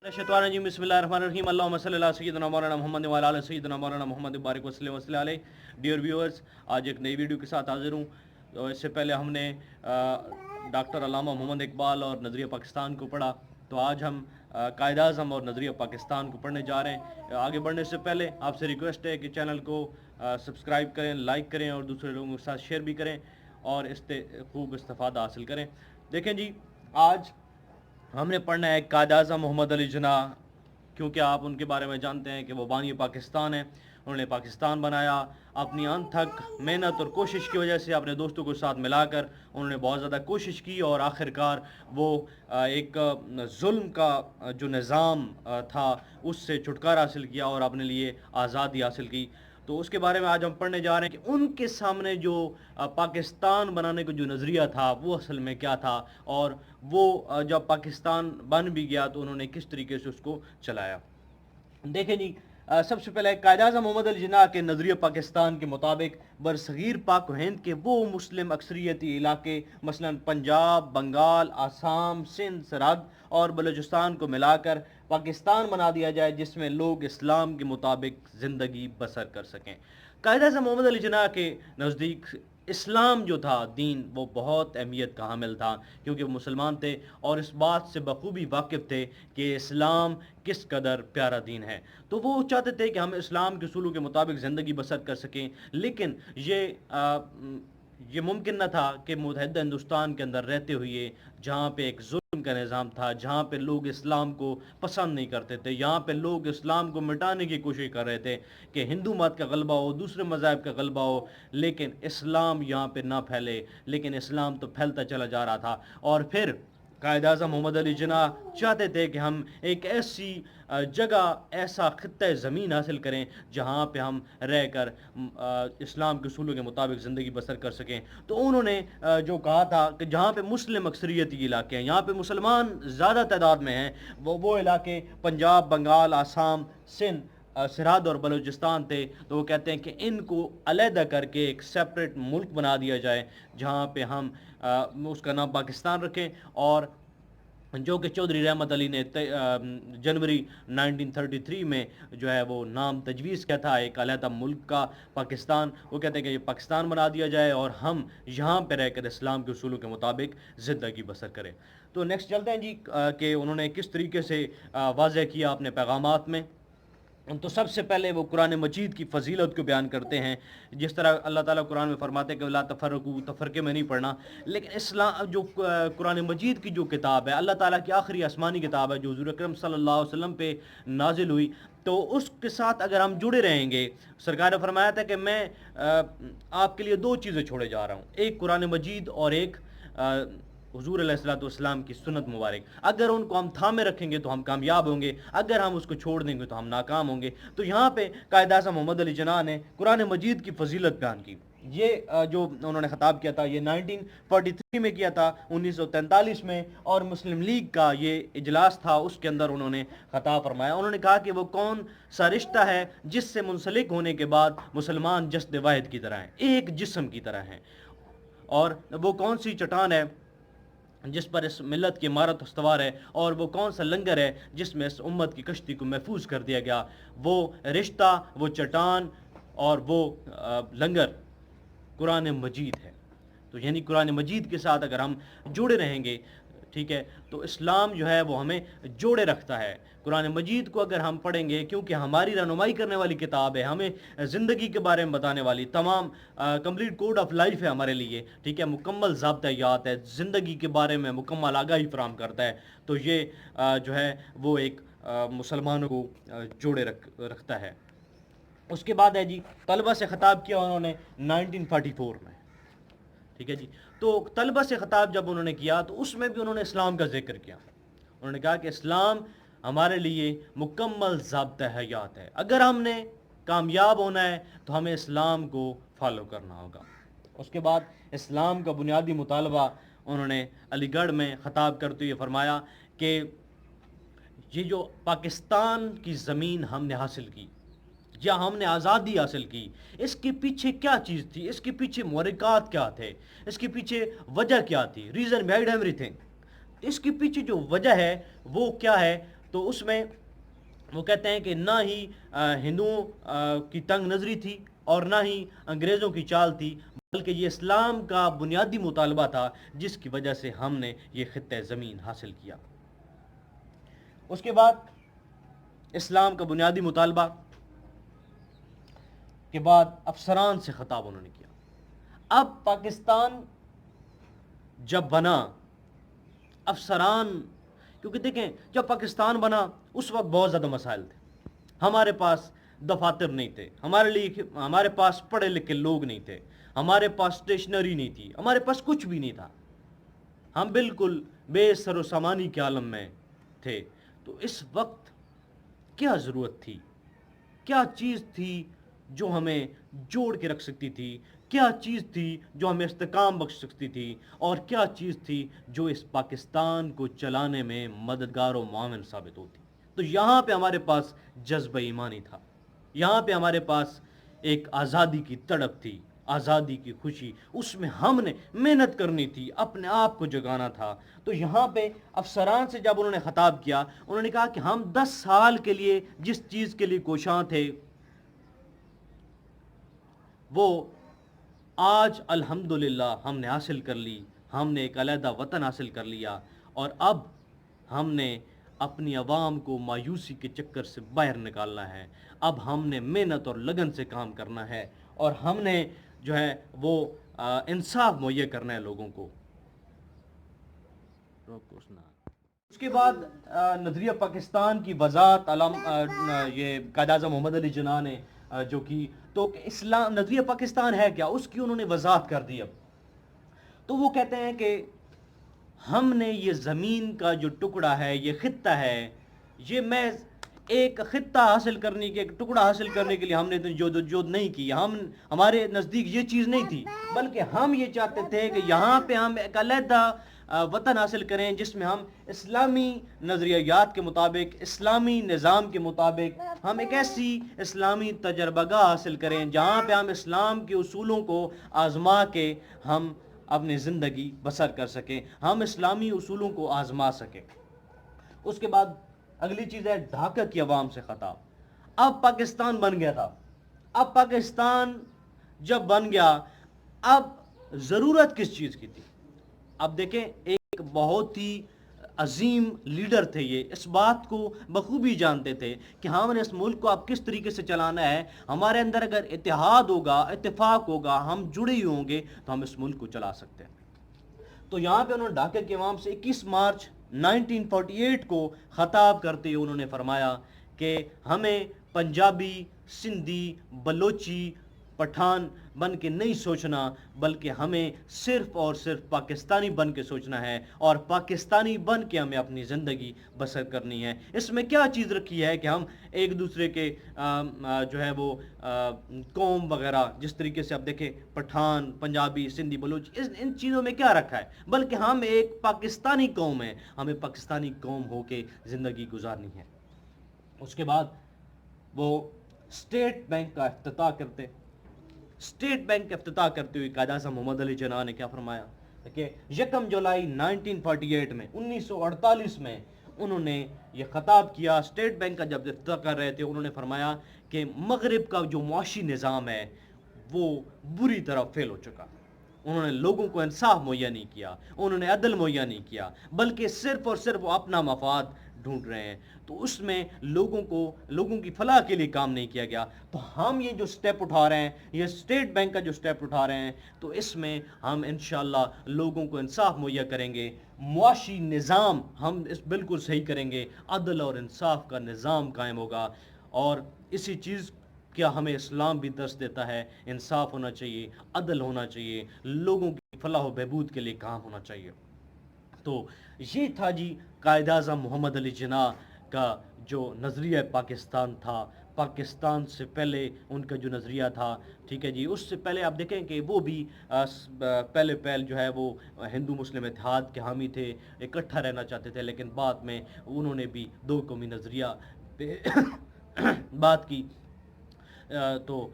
शैतानिर्रजीम बिस्मिल्लाहिर्रहमानिर्रहीम अल्लाहुम्मा सल्ली अला सय्यिदिना मौलाना मोहम्मद व अला आलि सय्यिदिना मौलाना मोहम्मद बारिक वसल्लम वसल्लम अलैहि। डियर व्यूअर्स, आज एक नई वीडियो के साथ हाजिर हूँ। तो इससे पहले हमने डॉक्टर अल्लामा मोहम्मद इकबाल और नज़रिया पाकिस्तान को पढ़ा। तो आज हम कायद आज़म और नज़रिया पाकिस्तान को पढ़ने जा रहे हैं। आगे बढ़ने से पहले आपसे रिक्वेस्ट है कि चैनल को सब्सक्राइब करें, लाइक करें और दूसरे लोगों के साथ शेयर भी करें और इससे खूब इस्तेफादा हासिल करें। देखें जी, आज हमने पढ़ना है कायद आज़म मोहम्मद अली जिन्ना, क्योंकि आप उनके बारे में जानते हैं कि वो बानी पाकिस्तान है। उन्होंने पाकिस्तान बनाया अपनी अनथक मेहनत और कोशिश की वजह से, अपने दोस्तों को साथ मिलाकर उन्होंने बहुत ज़्यादा कोशिश की और आखिरकार वो एक जुल्म का जो निज़ाम था उससे छुटकारा हासिल किया और अपने लिए आज़ादी हासिल की। तो उसके बारे में आज हम पढ़ने जा रहे हैं कि उनके सामने जो पाकिस्तान बनाने का जो नज़रिया था वो असल में क्या था, और वो जब पाकिस्तान बन भी गया तो उन्होंने किस तरीके से उसको चलाया। देखें जी, सबसे पहले कायद आज़म मोहम्मद अली जिन्ना के नज़रिया पाकिस्तान के मुताबिक बरसगीर पाक व हिंद के वो मुस्लिम अक्सरियती इलाके मसलन पंजाब, बंगाल, आसाम, सिंध, सरहद और बलूचिस्तान को मिलाकर पाकिस्तान बना दिया जाए जिसमें लोग इस्लाम के मुताबिक ज़िंदगी बसर कर सकें। कायद आज़म मोहम्मद अली जिन्ना के नज़दीक इस्लाम जो था दीन, वो बहुत अहमियत का हामिल था, क्योंकि वो मुसलमान थे और इस बात से बखूबी वाकिफ़ थे कि इस्लाम किस कदर प्यारा दीन है। तो वो चाहते थे कि हम इस्लाम के उसूलों के मुताबिक ज़िंदगी बसर कर सकें, लेकिन ये मुमकिन न था कि मुतहदा हिंदुस्तान के अंदर रहते हुए, जहाँ पे एक जुल्म का निज़ाम था, जहाँ पे लोग इस्लाम को पसंद नहीं करते थे, यहाँ पे लोग इस्लाम को मिटाने की कोशिश कर रहे थे कि हिंदू मत का गलबा हो, दूसरे मज़ाहब का गलबा हो, लेकिन इस्लाम यहाँ पे ना फैले। लेकिन इस्लाम तो फैलता चला जा रहा था। और फिर कायद आज़म मोहम्मद अली जिन्ना चाहते थे कि हम एक ऐसी जगह, ऐसा खित्ता ज़मीन हासिल करें जहाँ पे हम रह कर इस्लाम के उसूलों के मुताबिक ज़िंदगी बसर कर सकें। तो उन्होंने जो कहा था कि जहाँ पे मुस्लिम अक्सरियती इलाके हैं, यहाँ पे मुसलमान ज़्यादा तादाद में हैं, वो इलाके पंजाब, बंगाल, आसाम, सिंध, सरहद और बलूचिस्तान थे। तो वो कहते हैं कि इनको अलहदा करके एक सेपरेट मुल्क बना दिया जाए जहाँ पे हम उसका नाम पाकिस्तान रखें, और जो कि चौधरी रहमत अली ने जनवरी 1933 में जो है वो नाम तजवीज़ किया था एक अलहदा मुल्क का, पाकिस्तान। वो कहते हैं कि ये पाकिस्तान बना दिया जाए और हम यहाँ पे रहकर इस्लाम के उसूलों के मुताबिक ज़िंदगी बसर करें। तो नेक्स्ट चलते हैं जी, कि उन्होंने किस तरीके से वाज़ह किया अपने पैगामात में। तो सबसे पहले वो कुरान मजीद की फ़जीलत को बयान करते हैं, जिस तरह अल्लाह ताला कुरान में फरमाते हैं कि ला तफ़र्रक़ू, तफ़रक़े में नहीं पढ़ना। लेकिन इस्लाम जो कुरान मजीद की जो किताब है, अल्लाह ताला की आखिरी आसमानी किताब है जो हुज़ूर अकरम सल्लल्लाहु अलैहि वसल्लम पे नाजिल हुई, तो उसके साथ अगर हम जुड़े रहेंगे, सरकार ने फरमाया था कि मैं आपके लिए दो चीज़ें छोड़े जा रहा हूँ, एक कुरान मजीद और एक हुज़ूर अलैहिस्सलाम की सुन्नत मुबारक। अगर उनको हम थामे रखेंगे तो हम कामयाब होंगे, अगर हम उसको छोड़ देंगे तो हम नाकाम होंगे। तो यहाँ पे कायद आज़म मोहम्मद अली जिन्ना ने कुरान मजीद की फजीलत बयान की। ये जो उन्होंने ख़ताब किया था ये 1943 में किया था, 1943 में, और मुस्लिम लीग का ये इजलास था, उसके अंदर उन्होंने ख़ताब फरमाया। उन्होंने कहा कि वो कौन सा रिश्ता है जिससे मुंसलिक होने के बाद मुसलमान जस्द वाहिद की तरह हैं, एक जिस्म की तरह हैं, और वो कौन सी चट्टान है जिस पर इस मिलत की इमारत इस्तवार है, और वो कौन सा लंगर है जिसमें इस उम्मत की कश्ती को महफूज कर दिया गया। वो रिश्ता, वो चट्टान और वो लंगर कुरान मजीद है। तो यानी कुरान मजीद के साथ अगर हम जुड़े रहेंगे, ठीक है, तो इस्लाम जो है वो हमें जोड़े रखता है। कुरान मजीद को अगर हम पढ़ेंगे, क्योंकि हमारी रहनुमाई करने वाली किताब है, हमें ज़िंदगी के बारे में बताने वाली, तमाम कंप्लीट कोड ऑफ लाइफ है हमारे लिए, ठीक है, मुकम्मल ज़ाब्ता-ए-हयात है, ज़िंदगी के बारे में मुकम्मल आगाही फराहम करता है। तो ये जो है वो एक मुसलमानों को जोड़े रखता है। उसके बाद है जी, तलबा से ख़ताब किया उन्होंने 1944 में, ठीक है जी। तो तलबा से ख़ताब जब उन्होंने किया तो उसमें भी उन्होंने इस्लाम का जिक्र किया। उन्होंने कहा कि इस्लाम हमारे लिए मुकम्मल ज़ाब्ता-ए-हयात है, अगर हमने कामयाब होना है तो हमें इस्लाम को फॉलो करना होगा। उसके बाद इस्लाम का बुनियादी मुतालबा उन्होंने अलीगढ़ में ख़ताब करते हुए फरमाया कि ये जो पाकिस्तान की ज़मीन हमने हासिल की, या हमने आज़ादी हासिल की, इसके पीछे क्या चीज़ थी, इसके पीछे मुहर्रिकात क्या थे, इसके पीछे वजह क्या थी, रीज़न बिहाइंड एवरीथिंग। इसके पीछे जो वजह है वो क्या है تو اس میں وہ کہتے ہیں کہ نہ ہی ہندوؤں کی تنگ نظری تھی اور نہ ہی انگریزوں کی چال تھی، بلکہ یہ اسلام کا بنیادی مطالبہ تھا جس کی وجہ سے ہم نے یہ خطہ زمین حاصل کیا۔ اس کے بعد اسلام کا بنیادی مطالبہ کے بعد افسران سے خطاب انہوں نے کیا۔ اب پاکستان جب بنا، افسران، کیونکہ دیکھیں جب پاکستان بنا اس وقت بہت زیادہ مسائل تھے، ہمارے پاس دفاتر نہیں تھے، ہمارے پاس پڑھے لکھے لوگ نہیں تھے، ہمارے پاس اسٹیشنری نہیں تھی، ہمارے پاس کچھ بھی نہیں تھا، ہم بالکل بے سر و سامانی کے عالم میں تھے۔ تو اس وقت کیا ضرورت تھی، کیا چیز تھی جو ہمیں جوڑ کے رکھ سکتی تھی، کیا چیز تھی جو ہمیں استحکام بخش سکتی تھی، اور کیا چیز تھی جو اس پاکستان کو چلانے میں مددگار و معاون ثابت ہوتی؟ تو یہاں پہ ہمارے پاس جذبہ ایمانی تھا، یہاں پہ ہمارے پاس ایک آزادی کی تڑپ تھی، آزادی کی خوشی، اس میں ہم نے محنت کرنی تھی، اپنے آپ کو جگانا تھا۔ تو یہاں پہ افسران سے جب انہوں نے خطاب کیا، انہوں نے کہا کہ ہم 10 سال کے لیے جس چیز کے لیے کوشاں تھے وہ آج الحمدللہ ہم نے حاصل کر لی، ہم نے ایک علیحدہ وطن حاصل کر لیا، اور اب ہم نے اپنی عوام کو مایوسی کے چکر سے باہر نکالنا ہے، اب ہم نے محنت اور لگن سے کام کرنا ہے، اور ہم نے جو ہے وہ انصاف مہیا کرنا ہے لوگوں کو۔ اس کے بعد نظریہ پاکستان کی وضاحت یہ قائد اعظم محمد علی جناح نے جو کی، تو اسلام نظریہ پاکستان ہے کیا، اس کی انہوں نے وضاحت کر دی۔ اب تو وہ کہتے ہیں کہ ہم نے یہ زمین کا جو ٹکڑا ہے، یہ خطہ ہے، یہ محض ایک خطہ حاصل کرنے کے، ایک ٹکڑا حاصل کرنے کے لیے ہم نے جدوجہد نہیں کی، ہمارے نزدیک یہ چیز نہیں تھی، بلکہ ہم یہ چاہتے تھے کہ یہاں پہ ہم ایک علیحدہ وطن حاصل کریں جس میں ہم اسلامی نظریات کے مطابق، اسلامی نظام کے مطابق ہم ایک ایسی اسلامی تجربہ گاہ حاصل کریں جہاں پہ ہم اسلام کے اصولوں کو آزما کے ہم اپنی زندگی بسر کر سکیں، ہم اسلامی اصولوں کو آزما سکیں۔ اس کے بعد اگلی چیز ہے ڈھاکہ کی عوام سے خطاب۔ اب پاکستان بن گیا تھا، اب پاکستان جب بن گیا، اب ضرورت کس چیز کی تھی؟ اب دیکھیں ایک بہت ہی عظیم لیڈر تھے، یہ اس بات کو بخوبی جانتے تھے کہ ہم نے اس ملک کو اب کس طریقے سے چلانا ہے، ہمارے اندر اگر اتحاد ہوگا، اتفاق ہوگا، ہم جڑے ہی ہوں گے تو ہم اس ملک کو چلا سکتے ہیں۔ تو یہاں پہ انہوں نے ڈھاکہ کی عوام سے 21 مارچ 1948 کو خطاب کرتے ہوئے انہوں نے فرمایا کہ ہمیں پنجابی، سندھی، بلوچی، پٹھان بن کے نہیں سوچنا، بلکہ ہمیں صرف اور صرف پاکستانی بن کے سوچنا ہے، اور پاکستانی بن کے ہمیں اپنی زندگی بسر کرنی ہے۔ اس میں کیا چیز رکھی ہے کہ ہم ایک دوسرے کے جو ہے وہ قوم وغیرہ، جس طریقے سے آپ دیکھیں پٹھان، پنجابی، سندھی، بلوچ، ان چیزوں میں کیا رکھا ہے، بلکہ ہم ایک پاکستانی قوم ہیں، ہمیں پاکستانی قوم ہو کے زندگی گزارنی ہے۔ اس کے بعد وہ اسٹیٹ بینک کا افتتاح کرتے، اسٹیٹ بینک کا افتتاح کرتے ہوئے قائد اعظم محمد علی جناح نے کیا فرمایا کہ 1 جولائی 1948 میں 1948 میں انہوں نے یہ خطاب کیا، اسٹیٹ بینک کا جب افتتاح کر رہے تھے، انہوں نے فرمایا کہ مغرب کا جو معاشی نظام ہے وہ بری طرح فیل ہو چکا، انہوں نے لوگوں کو انصاف مہیا نہیں کیا، انہوں نے عدل مہیا نہیں کیا، بلکہ صرف اور صرف وہ اپنا مفاد ڈھونڈ رہے ہیں، تو اس میں لوگوں کی فلاح کے لیے کام نہیں کیا گیا۔ تو ہم یہ جو سٹیپ اٹھا رہے ہیں، یہ اسٹیٹ بینک کا جو سٹیپ اٹھا رہے ہیں، تو اس میں ہم انشاءاللہ لوگوں کو انصاف مہیا کریں گے، معاشی نظام ہم اس بالکل صحیح کریں گے، عدل اور انصاف کا نظام قائم ہوگا، اور اسی چیز کیا ہمیں اسلام بھی درس دیتا ہے، انصاف ہونا چاہیے، عدل ہونا چاہیے، لوگوں کی فلاح و بہبود کے لیے کام ہونا چاہیے۔ تو یہ تھا جی قائد اعظم محمد علی جناح کا جو نظریہ پاکستان تھا، پاکستان سے پہلے ان کا جو نظریہ تھا، ٹھیک ہے جی۔ اس سے پہلے آپ دیکھیں کہ وہ بھی پہلے جو ہے وہ ہندو مسلم اتحاد کے حامی تھے، اکٹھا رہنا چاہتے تھے، لیکن بعد میں انہوں نے بھی دو قومی نظریہ پہ بات کی۔ تو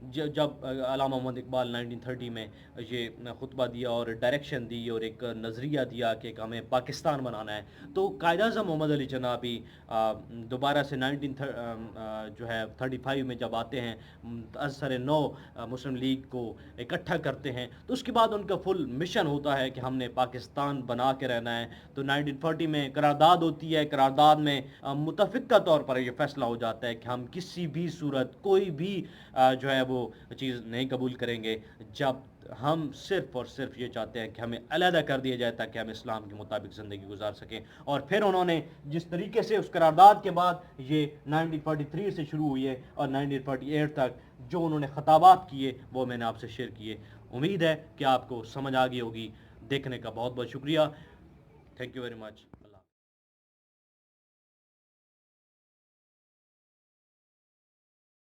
جب علامہ محمد اقبال 1930 میں یہ خطبہ دیا اور ڈائریکشن دی اور ایک نظریہ دیا کہ ہمیں پاکستان بنانا ہے، تو قائد اعظم محمد علی جناح بھی دوبارہ سے 1935 میں جب آتے ہیں، از سر نو مسلم لیگ کو اکٹھا کرتے ہیں، تو اس کے بعد ان کا فل مشن ہوتا ہے کہ ہم نے پاکستان بنا کے رہنا ہے۔ تو 1940 میں قرارداد ہوتی ہے، قرارداد میں متفقہ طور پر یہ فیصلہ ہو جاتا ہے کہ ہم کسی بھی صورت کوئی بھی جو ہے وہ چیز نہیں قبول کریں گے، جب ہم صرف اور صرف یہ چاہتے ہیں کہ ہمیں علیحدہ کر دیا جائے تاکہ ہم اسلام کے مطابق زندگی گزار سکیں۔ اور پھر انہوں نے جس طریقے سے اس قرارداد کے بعد یہ 1943 سے شروع ہوئی ہے اور 1948 تک جو انہوں نے خطابات کیے وہ میں نے آپ سے شیئر کیے۔ امید ہے کہ آپ کو سمجھ آ گئی ہوگی۔ دیکھنے کا بہت بہت شکریہ، تھینک یو ویری مچ۔